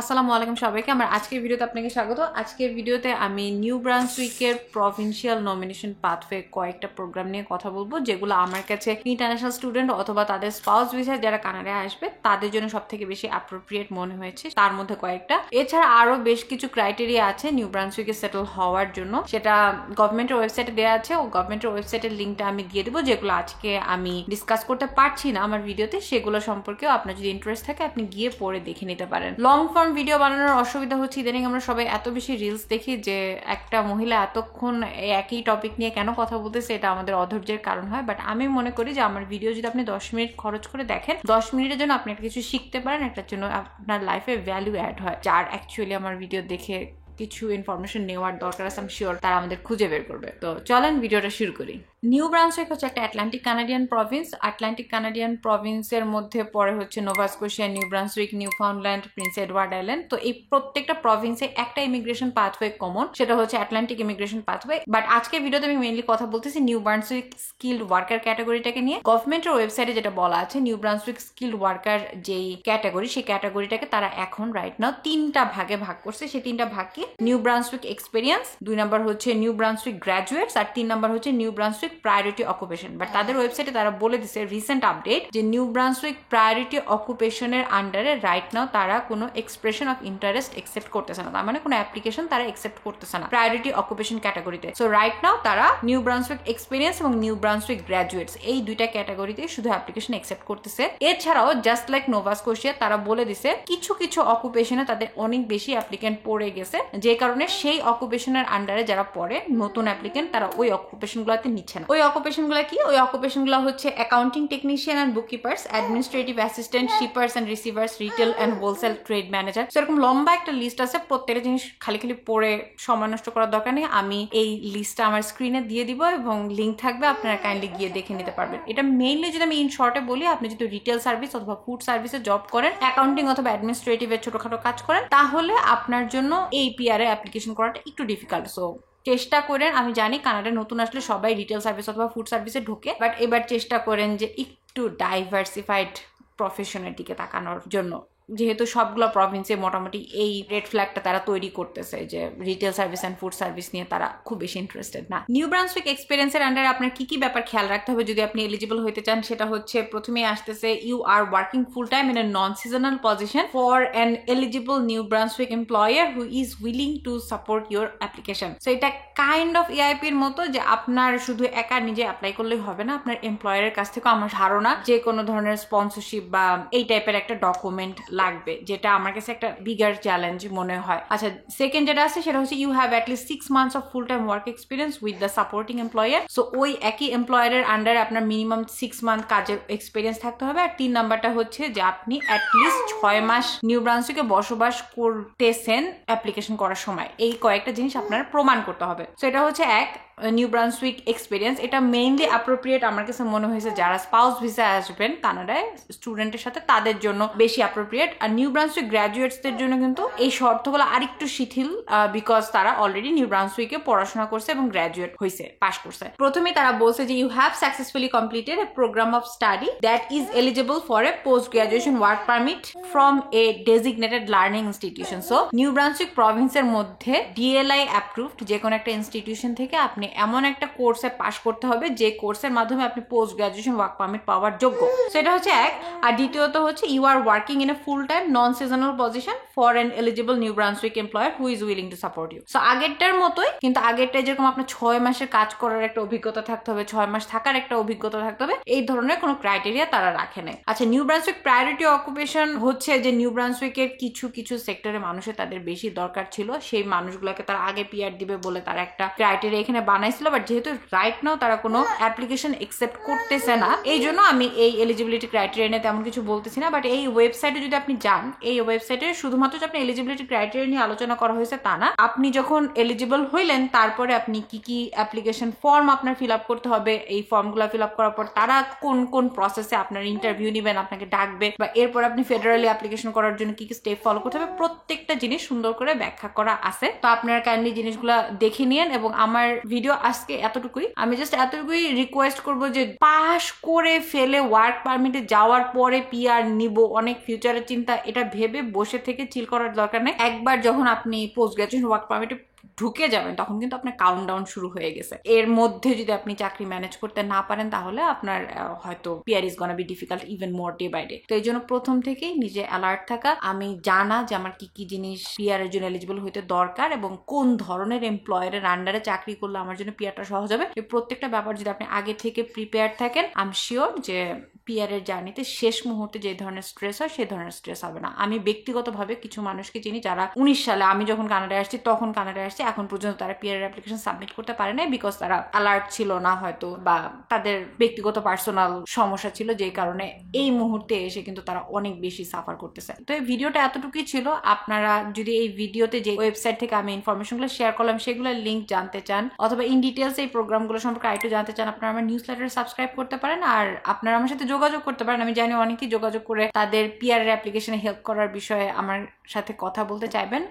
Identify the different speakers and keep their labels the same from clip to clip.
Speaker 1: আসসালামু আলাইকুম সবাইকে। আমার আজকের ভিডিওতে আপনাকে স্বাগত। আজকের ভিডিওতে আমি নিউ ব্রান্সউইকের প্রভিন্সিয়াল নমিনেশন পাথওয়ে কয়েকটা প্রোগ্রাম নিয়ে কথা বলবো, যেগুলো আমার কাছে ইন্টারন্যাশনাল স্টুডেন্ট অথবা তাদের স্পাউস ভিসায় যারা কানাডায় আসবে তাদের জন্য সব থেকে বেশি অ্যাপ্রোপ্রিয়েট মনে হয়েছে। তার মধ্যে কয়েকটা, এছাড়া আরো বেশ কিছু ক্রাইটেরিয়া আছে নিউ ব্রান্সউইকে সেটেল হওয়ার জন্য, সেটা গভর্নমেন্টের ওয়েবসাইটে দেওয়া আছে ও গভর্নমেন্টের ওয়েবসাইটের লিঙ্কটা আমি দিয়ে দেবো। যেগুলো আজকে আমি ডিসকাস করতে পারছি না আমার ভিডিওতে, সেগুলো সম্পর্কেও আপনার যদি ইন্টারেস্ট থাকে আপনি গিয়ে পড়ে দেখে নিতে পারেন। লং ফর্ম ভিডিও বানানোর অসুবিধা হচ্ছে ইদানিং আমরা সবাই এত বেশি রিলস দেখি যে একটা মহিলা এতক্ষণ একই টপিক নিয়ে কেন কথা বলতেছে, এটা আমাদের অধৈর্যের কারণ হয়। বাট আমি মনে করি যে আমার ভিডিও যদি আপনি 10 মিনিট খরচ করে দেখেন, 10 মিনিটের জন্য আপনি একটা কিছু শিখতে পারেন, একটার জন্য আপনার লাইফে ভ্যালু অ্যাড হয়। যার অ্যাকচুয়ালি আমার ভিডিও দেখে কিছু ইনফরমেশন নেওয়ার দরকার আছে, আমি শিওর তারা আমাদের খুঁজে বের করবে। তো চলেন ভিডিওটা শুরু করি। নিউ ব্রান্সউইক হচ্ছে একটা Atlantic Canadian province. Atlantic Canadian প্রভিন্সের মধ্যে পরে হচ্ছে Nova Scotia, New Brunswick, Newfoundland, Prince Edward Island. তো এই প্রত্যেকটা প্রভিন্সে একটা ইমিগ্রেশন পাথওয়ে কমন, সেটা হচ্ছে আটলান্টিক ইমিগ্রেশন পাথওয়ে। বাট আজকের ভিডিওতে আমি মেইনলি কথা বলতেছি নিউ ব্রান্সউইক স্কিল্ড ওয়ার্কার ক্যাটাগরিটাকে নিয়ে। গভর্নমেন্টের ওয়েবসাইটে যেটা বলা আছে, নিউ ব্রান্সউইক স্কিল্ড ওয়ার্কার যেই ক্যাটাগরি, সেই ক্যাটাগরিটাকে তারা এখন রাইট নাও 3টা ভাগে ভাগ করছে। সেই 3টা ভাগ কি? নিউ ব্রান্সউইক এক্সপেরিয়েন্স, 2 নাম্বার হচ্ছে নিউ ব্রান্সউইক গ্র্যাজুয়েটস, আর 3 নাম্বার হচ্ছে new Brunswick priority occupation. But তাদের ওয়েবসাইটে তারা বলে দিছে রিসেন্ট আপডেট যে নিউ ব্রান্সউইক প্রায়োরিটি অকুপেশনের আন্ডারে রাইট নাও তারা কোনো এক্সপ্রেশন অফ ইন্টারেস্ট একসেপ্ট করতেছে না, তার মানে কোনো অ্যাপ্লিকেশন তারা একসেপ্ট করতেছে না প্রায়োরিটি অকুপেশন ক্যাটাগরিতে। সো রাইট নাও তারা নিউ ব্রান্সউইক এক্সপেরিয়েন্স এবং নিউ ব্রান্সউইক গ্র্যাজুয়েটস এই 2টা ক্যাটাগরিতে শুধু অ্যাপ্লিকেশন একসেপ্ট করতেছে। এছাড়াও জাস্ট লাইক নোভা স্কোশিয়া, তারা বলে দিছে কিছু কিছু অকুপেশনে তাদের অনেক বেশি অ্যাপ্লিকেন্ট পড়ে গেছে, যে কারণে সেই অকুপেশনের আন্ডারে যারা পড়ে নতুন অ্যাপ্লিকেন্ট তারা ওই অকুপেশন গুলাতে নিচ্ছে না। ওই অকুপেশন গুলা কি? ওই অকুপেশন গুলা হচ্ছে accounting technician and book keepers, administrative assistant, shippers and receivers, retail and wholesale trade manager. সেরকম লম্বা একটা লিস্ট আছে, প্রত্যেকটা জিনিস খালি খালি পড়ে সময় নষ্ট করার দরকার নেই। আমি এই লিস্টটা আমার স্ক্রিনে দিয়ে দিব এবং লিঙ্ক থাকবে, আপনারা কাইন্ডলি গিয়ে দেখে নিতে পারবেন। এটা মেইনলি যদি আমি ইন শর্টে বলি, আপনি যদি রিটেল সার্ভিস অথবা ফুড সার্ভিসে জব করেন, অ্যাকাউন্টিং অথবা অ্যাডমিনিস্ট্রেটিভের ছোটখাটো কাজ করেন, তাহলে আপনার জন্য এই পিআর এ অ্যাপ্লিকেশন করাটা একটু ডিফিকাল্ট। সো চেষ্টা করেন, আমি জানি কানাডায় নতুন আসলে সবাই রিটেল সার্ভিস অথবা ফুড সার্ভিসে ঢোকে, বাট এবার চেষ্টা করেন যে একটু ডাইভার্সিফাইড প্রফেশনের দিকে তাকানোর জন্য, যেহেতু সবগুলো প্রভিন্সে মোটামুটি এই রেড ফ্ল্যাগটা তারা তৈরি করতেছে যে retail service and food service নিয়ে তারা খুব বেশি ইন্টারেস্টেড না। নিউ ব্রান্সউইক এক্সপিরিয়েন্সের আন্ডারে আপনার কি কি ব্যাপার খেয়াল রাখতে হবে যদি আপনি এলিজিবল হইতে চান, সেটা হচ্ছে প্রথমেই আসতেছে you are working full time in a non seasonal position for an eligible New Brunswick employer who is willing to support your application. So এটা কাইন্ড অফ এআইপির মতো, যে আপনার শুধু একা নিজে অ্যাপ্লাই করলেই হবে না, আপনার এমপ্লয়ারের কাছ থেকে আমার ধারণা যে কোনো ধরনের স্পন্সরশিপ বা এই টাইপের একটা ডকুমেন্ট লাগবে, যেটা আমার কাছে একটা বিগার চ্যালেঞ্জ মনে হয়। আচ্ছা, সেকেন্ড যেটা আছে সেটা হচ্ছে you have at least 6 months of full time work experience with the supporting employer. So ওই একই এমপ্লয়ারের আন্ডারে আপনার মিনিমাম 6 মান্থ কাজের এক্সপিরিয়েন্স থাকতে হবে। আর 3 নাম্বারটা হচ্ছে যে আপনি অ্যাটলিস্ট 6 মাস নিউ ব্রান্সউইকে বসবাস করতেছেন অ্যাপ্লিকেশন করার সময়। এই কয়েকটা জিনিস আপনারা প্রমাণ করতে হবে। সো এটা হচ্ছে এক নিউ ব্রান্সউইক এক্সপিরিয়েন্স। এটা মেইনলি অ্যাপ্রোপ্রিয়েট আমার কাছে মনে হয়েছে যারা স্পাউস ভিসা আসবেন কানাডায় স্টুডেন্টের সাথে, তাদের জন্য বেশি অ্যাপ্রোপ্রিয়েট। আর নিউ ব্রান্সউইক গ্র্যাজুয়েটসদের জন্য কিন্তু এই শর্তগুলো আরেকটু শিথিল, বিকজ তারা অলরেডি নিউ ব্রান্সউইকে পড়াশোনা করছে এবং গ্র্যাজুয়েট হয়েছে, পাস করছে। প্রথমে তারা বলছে যে you have successfully completed a program of study that is eligible for a post graduation work permit from a designated learning institution. So New Brunswick প্রভিন্সের মধ্যে ডিএলআই অ্যাপ্রুভড যে কোনো একটা ইনস্টিটিউশন থেকে আপনি এমন একটা কোর্সে পাশ করতে হবে যে কোর্সের মাধ্যমে আপনি পোস্ট গ্রাজুয়েশন ওয়ার্ক পারমিট পাওয়ার যোগ্য। সেটা হচ্ছে এক। আর দ্বিতীয়ত হচ্ছে you are working in a full time non seasonal position for an eligible New Brunswick employer who is willing to support you. So আগেরটার মতোই, কিন্তু আগেরটায় যেরকম আপনার 6 মাসের কাজ করার একটা অভিজ্ঞতা থাকতে হবে, 6 মাস থাকার একটা অভিজ্ঞতা থাকতে হবে, এই ধরনের কোনো ক্রাইটেরিয়া তারা রাখে নাই। আচ্ছা, নিউ ব্রান্সউইক প্রায়োরিটি অকুপেশন হচ্ছে যে নিউ ব্রান্সউইকের কিছু কিছু সেক্টরে মানুষের তাদের বেশি দরকার ছিল, সেই মানুষগুলোকে তারা আগে পিআর দিবে বলে তারা একটা ক্রাইটেরিয়া এখানে বানাইছিল। বাট যেহেতু রাইট নাও তারা কোনো অ্যাপ্লিকেশন একসেপ্ট করতেছে না, এই জন্য আমি এই এলিজিবিলিটি ক্রাইটেরিয়া নিয়ে তেমন কিছু বলতেছি না। বাট এই ওয়েবসাইটে যদি আপনি যান, এই ওয়েবসাইটে শুধুমাত্র যে আপনি এলিজিবিলিটি ক্রাইটেরিয়া নিয়ে আলোচনা করা হয়েছে তা না, আপনি যখন এলিজিবল হইলেন তারপরে আপনি কি কি অ্যাপ্লিকেশন ফর্ম আপনার ফিল আপ করতে হবে, এই ফর্মগুলো ফিল আপ করার পর তারা কোন কোন প্রসেসে আপনার ইন্টারভিউ নেবেন, আপনাকে ডাকবে, বা এরপর আপনি ফেডারেলি অ্যাপ্লিকেশন করার জন্য কি কি স্টেপ ফলো করতে হবে, প্রত্যেকটা জিনিস সুন্দর করে ব্যাখ্যা করা আছে। তো আপনারা কাইন্ডলি জিনিসগুলো দেখে নিন। এবং আমার ভিডিও আজকে এতটুকুই, আমি জাস্ট এতটুকুই রিকোয়েস্ট করবো যে পাস করে ফেলে ওয়ার্ক পারমিটে যাওয়ার পরে পিআর নিব, অনেক ফিউচারে চিন্তা এটা ভেবে বসে থেকে চিল করার দরকার নেই। একবার যখন আপনি পোস্ট গ্রাজুয়েশন ওয়ার্ক পারমিটে ঢুকে যাবেন তখন কিন্তু আপনার কাউন্টডাউন শুরু হয়ে গেছে। এর মধ্যে যদি আপনি চাকরি ম্যানেজ করতে না পারেন তাহলে আপনার হয়তো PR is gonna be difficult even more day by day. তো এই জন্য প্রথম থেকেই নিজে অ্যালার্ট থাকা, আমি জানা যে আমার কি কি জিনিস পিআর এর জন্য এলিজিবল হইতে দরকার এবং কোন ধরনের এমপ্লয়ারের আন্ডারে চাকরি করলে আমার জন্য পিআরটা সহজ হবে, এই প্রত্যেকটা ব্যাপার যদি আপনি আগে থেকে প্রিপেয়ার থাকেন আই এম শিওর যে পিআর এর জার্নিতে শেষ মুহূর্তে যে ধরনের স্ট্রেস হয় সেই ধরনের স্ট্রেস হবে না। আমি ব্যক্তিগতভাবে কিছু মানুষকে চিনি যারা 19 সালে আমি যখন কানাডায় আসছি তখন কানাডায় আসছি এখন পর্যন্ত তারা পিআর এর অ্যাপ্লিকেশন সাবমিট করতে পারে না, বিকজ তারা অ্যালার্ট ছিল না হয়তো, বা তাদের ব্যক্তিগত পার্সোনাল সমস্যা ছিল যেই কারণে এই মুহূর্তে এসে কিন্তু তারা অনেক বেশি সাফার করতেছে। তো এই ভিডিওটা এতটুকুই ছিল। আপনারা যদি এই ভিডিওতে যে ওয়েবসাইট থেকে আমি ইনফরমেশনগুলো শেয়ার করলাম সেগুলোর লিঙ্ক জানতে চান অথবা ইন ডিটেলস এই প্রোগ্রামগুলো সম্পর্কে আরেকটু জানতে চান, আপনারা আমার নিউজ লেটারে সাবস্ক্রাইব করতে পারেন। আর আপনারা আমার সাথে যোগাযোগ করতে পারেন। আমি জানি অনেকেই যোগাযোগ করে তাদের পিআর এর অ্যাপ্লিকেশনে হেল্প করার বিষয়ে আমার সাথে কথা বলতে চাইবেন।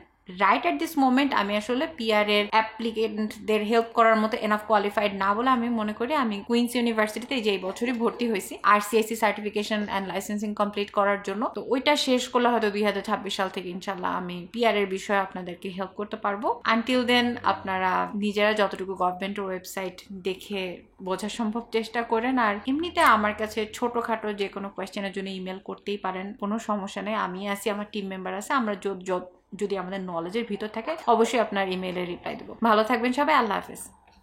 Speaker 1: রাইট অ্যাট দিস মোমেন্ট আমি আসলে পিআর এর অ্যাপ্লিকেন্টদের হেল্প করার মতো এনাফ কোয়ালিফাইড না বলে আমি মনে করি আমি কুইন্স ইউনিভার্সিটিতে যে বছরই ভর্তি হয়েছি RCIC certification and licensing complete করার জন্য। তো ওইটা শেষ করলে হয়তো 2026 সাল থেকে ইনশাল্লাহ আমি পিআর এর বিষয়ে আপনাদেরকে হেল্প করতে পারবো। আনটিল দেন আপনারা নিজেরা যতটুকু গভর্নমেন্টের ওয়েবসাইট দেখে বোঝা সম্ভব চেষ্টা করেন। আর এমনিতে আমার কাছে ছোটখাটো যে কোনো কোয়েশ্চেনের জন্য ইমেল করতেই পারেন, কোনো সমস্যা নেই। আমি আছি, আমার টিম মেম্বার আছে, আমরা যদি আমাদের নলেজের ভিতর থাকে অবশ্যই আপনার ইমেইলে রিপ্লাই দেবো। ভালো থাকবেন সবাই, আল্লাহ হাফেজ।